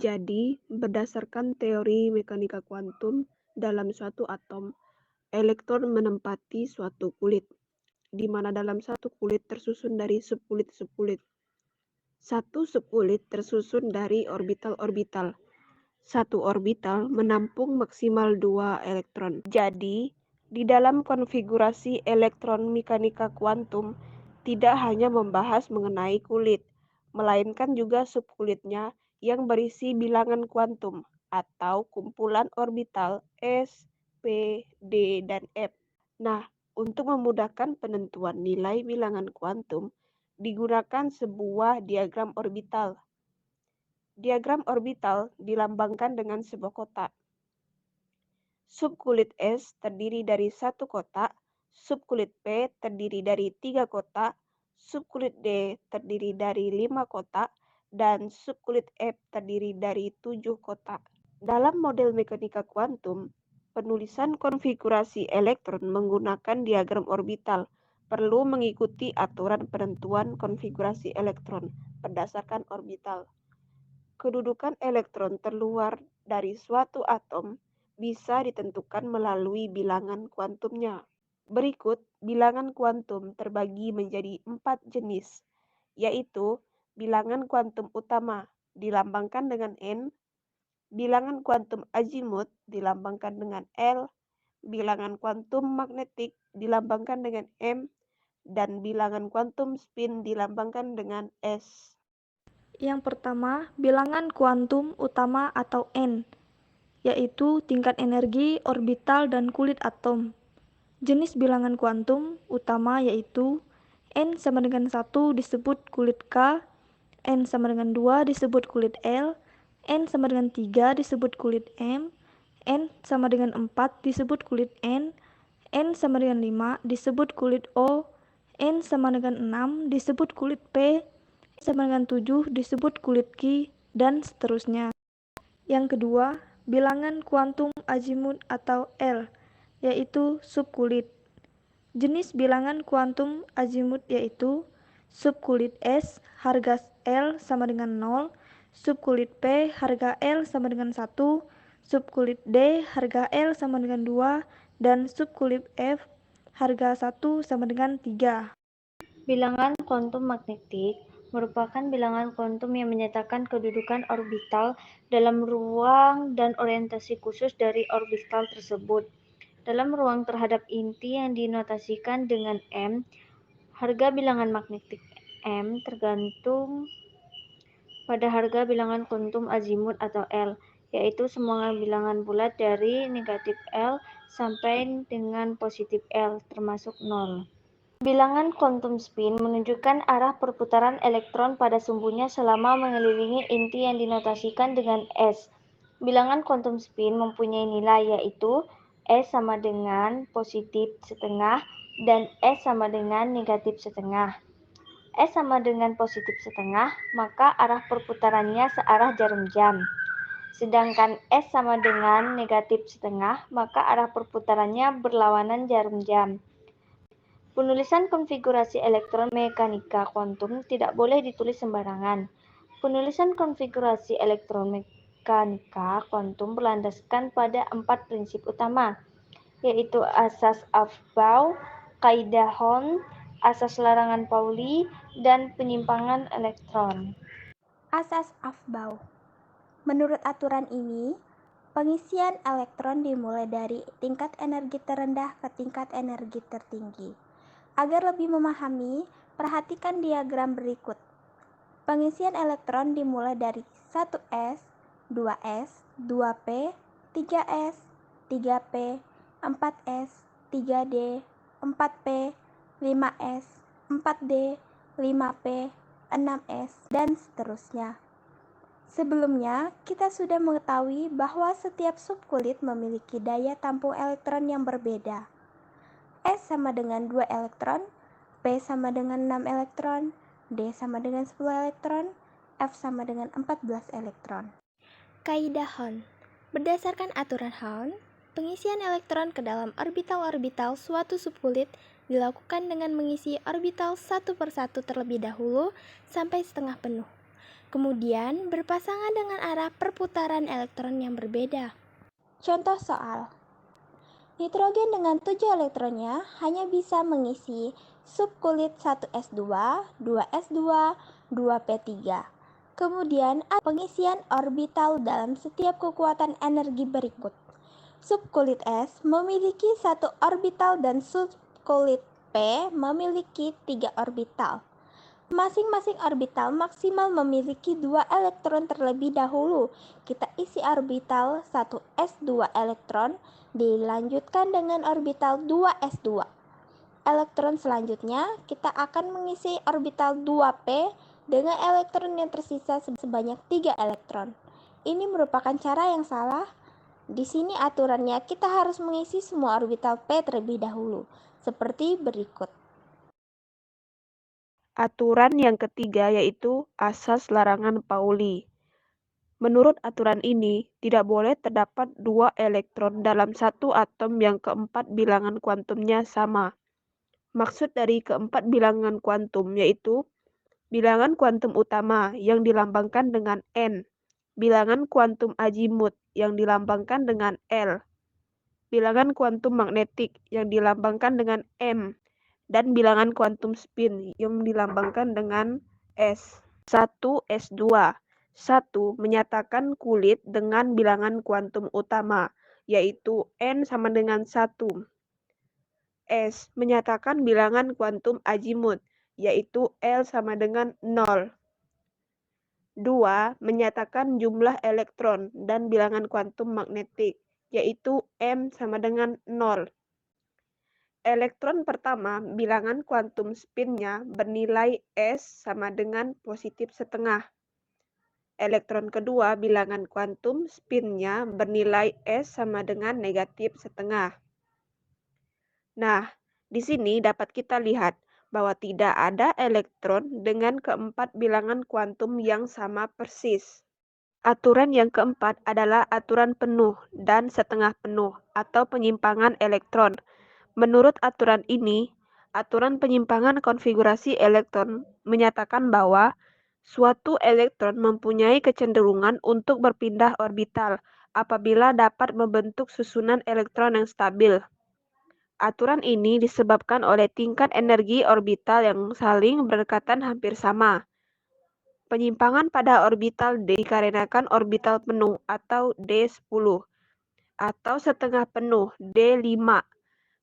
Jadi, berdasarkan teori mekanika kuantum, dalam suatu atom, elektron menempati suatu kulit, di mana dalam satu kulit tersusun dari subkulit-subkulit. Satu subkulit tersusun dari orbital-orbital. Satu orbital menampung maksimal 2 elektron. Jadi, di dalam konfigurasi elektron mekanika kuantum, tidak hanya membahas mengenai kulit, melainkan juga subkulitnya yang berisi bilangan kuantum atau kumpulan orbital S, P, D, dan F. Nah, untuk memudahkan penentuan nilai bilangan kuantum, digunakan sebuah diagram orbital. Diagram orbital dilambangkan dengan sebuah kotak. Subkulit S terdiri dari satu kotak, subkulit P terdiri dari 3 kotak, subkulit D terdiri dari 5 kotak, dan subkulit F terdiri dari 7 kotak. Dalam model mekanika kuantum, penulisan konfigurasi elektron menggunakan diagram orbital perlu mengikuti aturan penentuan konfigurasi elektron berdasarkan orbital. Kedudukan elektron terluar dari suatu atom bisa ditentukan melalui bilangan kuantumnya. Berikut bilangan kuantum terbagi menjadi 4 jenis, yaitu bilangan kuantum utama dilambangkan dengan N, bilangan kuantum azimut dilambangkan dengan L, bilangan kuantum magnetik dilambangkan dengan M, dan bilangan kuantum spin dilambangkan dengan S. Yang pertama, bilangan kuantum utama atau N, yaitu tingkat energi, orbital, dan kulit atom. Jenis bilangan kuantum utama yaitu N sama dengan 1 disebut kulit K, N sama dengan 2 disebut kulit L, N sama dengan 3 disebut kulit M, N sama dengan 4 disebut kulit N sama dengan 5 disebut kulit O, N sama dengan 6 disebut kulit P, sama dengan 7 disebut kulit Q, dan seterusnya. Yang kedua, bilangan kuantum azimut atau L, yaitu subkulit. Jenis bilangan kuantum azimut yaitu subkulit S harga L sama dengan 0, subkulit P harga L sama dengan 1, subkulit D harga L sama dengan 2, dan subkulit F harga 1 sama dengan 3. Bilangan kuantum magnetik merupakan bilangan kuantum yang menyatakan kedudukan orbital dalam ruang dan orientasi khusus dari orbital tersebut. Dalam ruang terhadap inti yang dinotasikan dengan M, harga bilangan magnetik M tergantung pada harga bilangan kuantum azimut atau L, yaitu semua bilangan bulat dari negatif L sampai dengan positif L, termasuk 0. Bilangan kuantum spin menunjukkan arah perputaran elektron pada sumbunya selama mengelilingi inti yang dinotasikan dengan S. Bilangan kuantum spin mempunyai nilai yaitu S sama dengan positif setengah dan S sama dengan negatif setengah. S sama dengan positif setengah, maka arah perputarannya searah jarum jam. Sedangkan S sama dengan negatif setengah, maka arah perputarannya berlawanan jarum jam. Penulisan konfigurasi elektron mekanika kuantum tidak boleh ditulis sembarangan. Penulisan konfigurasi elektron mekanika kuantum berlandaskan pada 4 prinsip utama, yaitu asas Aufbau, kaidah Hahn, asas larangan Pauli, dan penyimpangan elektron. Asas Aufbau. Menurut aturan ini, pengisian elektron dimulai dari tingkat energi terendah ke tingkat energi tertinggi. Agar lebih memahami, perhatikan diagram berikut. Pengisian elektron dimulai dari 1s, 2s, 2p, 3s, 3p, 4s, 3d, 4p, 5s, 4d, 5p, 6s, dan seterusnya. Sebelumnya, kita sudah mengetahui bahwa setiap subkulit memiliki daya tampung elektron yang berbeda. S sama dengan 2 elektron, P sama dengan 6 elektron, D sama dengan 10 elektron, F sama dengan 14 elektron. Kaidah Hahn. Berdasarkan aturan Hahn, pengisian elektron ke dalam orbital-orbital suatu subkulit dilakukan dengan mengisi orbital satu persatu terlebih dahulu sampai setengah penuh. kemudian berpasangan dengan arah perputaran elektron yang berbeda. Contoh soal. Nitrogen dengan 7 elektronnya hanya bisa mengisi subkulit 1s2, 2s2, 2p3. Kemudian ada pengisian orbital dalam setiap kekuatan energi berikut. Subkulit S memiliki 1 orbital dan subkulit P memiliki 3 orbital. Masing-masing orbital maksimal memiliki 2 elektron terlebih dahulu. Kita isi orbital 1s2 elektron, dilanjutkan dengan orbital 2s2. Elektron selanjutnya, kita akan mengisi orbital 2p dengan elektron yang tersisa sebanyak 3 elektron. Ini merupakan cara yang salah. Di sini aturannya kita harus mengisi semua orbital p terlebih dahulu, seperti berikut. Aturan yang ketiga yaitu asas larangan Pauli. Menurut aturan ini, tidak boleh terdapat 2 elektron dalam satu atom yang keempat bilangan kuantumnya sama. Maksud dari keempat bilangan kuantum yaitu bilangan kuantum utama yang dilambangkan dengan N, bilangan kuantum azimut yang dilambangkan dengan L, bilangan kuantum magnetik yang dilambangkan dengan M, dan bilangan kuantum spin yang dilambangkan dengan S. 1s2. 1 menyatakan kulit dengan bilangan kuantum utama, yaitu N sama dengan 1. S menyatakan bilangan kuantum azimut, yaitu L sama dengan 0. 2 menyatakan jumlah elektron dan bilangan kuantum magnetik, yaitu M sama dengan 0. Elektron pertama bilangan kuantum spinnya bernilai S sama dengan positif setengah. Elektron kedua bilangan kuantum spinnya bernilai S sama dengan negatif setengah. Nah, di sini dapat kita lihat bahwa tidak ada elektron dengan keempat bilangan kuantum yang sama persis. Aturan yang keempat adalah aturan penuh dan setengah penuh atau penyimpangan elektron. Menurut aturan ini, aturan penyimpangan konfigurasi elektron menyatakan bahwa suatu elektron mempunyai kecenderungan untuk berpindah orbital apabila dapat membentuk susunan elektron yang stabil. Aturan ini disebabkan oleh tingkat energi orbital yang saling berdekatan hampir sama. Penyimpangan pada orbital D dikarenakan orbital penuh atau D10 atau setengah penuh D5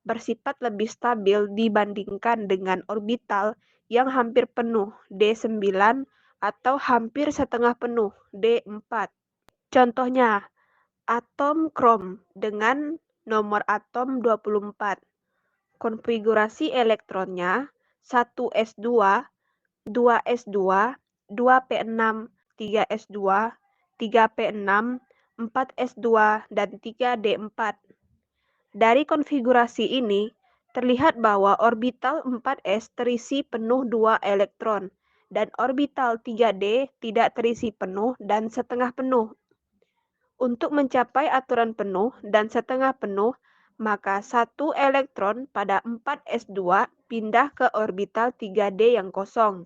bersifat lebih stabil dibandingkan dengan orbital yang hampir penuh D9 atau hampir setengah penuh D4. Contohnya, atom krom dengan nomor atom 24. Konfigurasi elektronnya 1s2, 2s2, 2p6, 3s2, 3p6, 4s2, dan 3d4. Dari konfigurasi ini, terlihat bahwa orbital 4s terisi penuh 2 elektron, dan orbital 3d tidak terisi penuh dan setengah penuh. Untuk mencapai aturan penuh dan setengah penuh, maka 1 elektron pada 4s2 pindah ke orbital 3d yang kosong.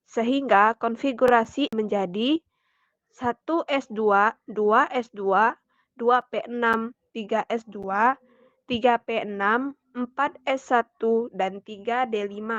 Sehingga konfigurasi menjadi 1s2, 2s2, 2p6, 3s2, 3p6, 4s1, dan 3d5.